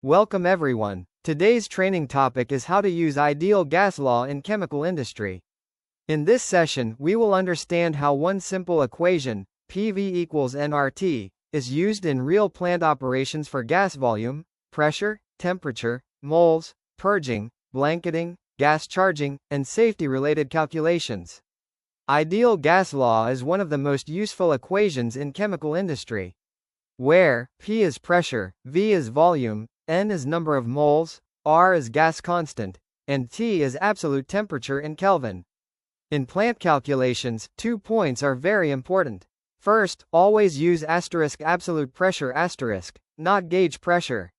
Welcome everyone. Today's training topic is how to use ideal gas law in chemical industry. In this session, we will understand how one simple equation, PV equals nRT, is used in real plant operations for gas volume, pressure, temperature, moles, purging, blanketing, gas charging, and safety-related calculations. Ideal gas law is one of the most useful equations in chemical industry, where P is pressure, V is volume, N is number of moles, R is gas constant, and T is absolute temperature in Kelvin. In plant calculations, 2 points are very important. First, always use absolute pressure not gauge pressure.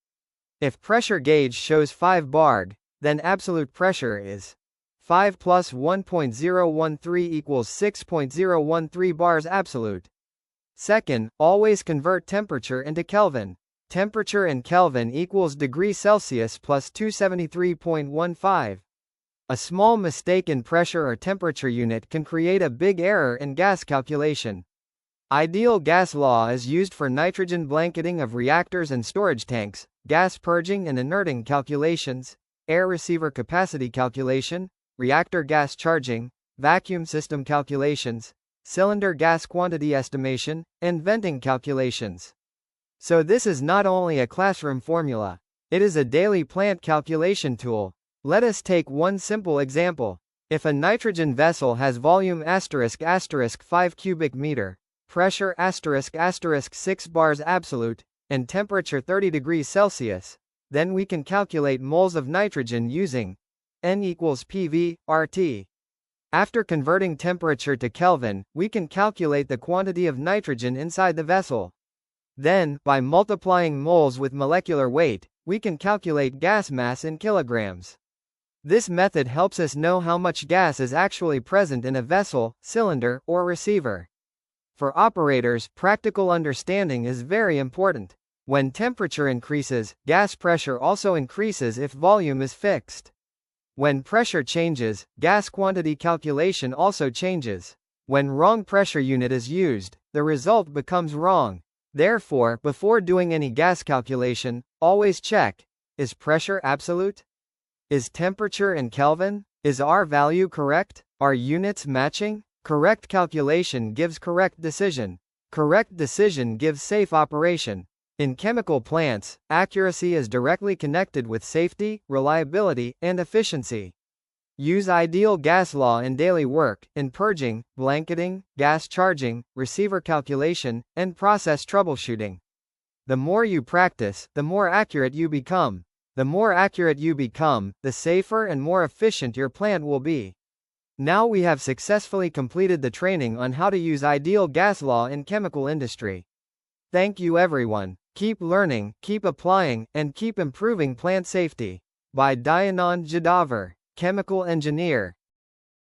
If pressure gauge shows 5 barg, then absolute pressure is 5 plus 1.013 equals 6.013 bars absolute. Second, always convert temperature into Kelvin. Temperature in Kelvin equals degrees Celsius plus 273.15. A small mistake in pressure or temperature unit can create a big error in gas calculation. Ideal gas law is used for nitrogen blanketing of reactors and storage tanks, gas purging and inerting calculations, air receiver capacity calculation, reactor gas charging, vacuum system calculations, cylinder gas quantity estimation, and venting calculations. So this is not only a classroom formula, it is a daily plant calculation tool. Let us take one simple example. If a nitrogen vessel has volume ** 5 cubic meter, pressure ** 6 bars absolute, and temperature 30 degrees Celsius, then we can calculate moles of nitrogen using N equals PV, RT. After converting temperature to Kelvin, we can calculate the quantity of nitrogen inside the vessel. Then, by multiplying moles with molecular weight, we can calculate gas mass in kilograms. This method helps us know how much gas is actually present in a vessel, cylinder, or receiver. For operators, practical understanding is very important. When temperature increases, gas pressure also increases if volume is fixed. When pressure changes, gas quantity calculation also changes. When wrong pressure unit is used, the result becomes wrong. Therefore, before doing any gas calculation, always check: is pressure absolute? Is temperature in Kelvin? Is R value correct? Are units matching? Correct calculation gives correct decision. Correct decision gives safe operation. In chemical plants, accuracy is directly connected with safety, reliability, and efficiency. Use ideal gas law in daily work, in purging, blanketing, gas charging, receiver calculation, and process troubleshooting. The more you practice, the more accurate you become. The more accurate you become, the safer and more efficient your plant will be. Now we have successfully completed the training on how to use ideal gas law in chemical industry. Thank you everyone. Keep learning, keep applying, and keep improving plant safety. By Dayanand Jadhavar, chemical engineer.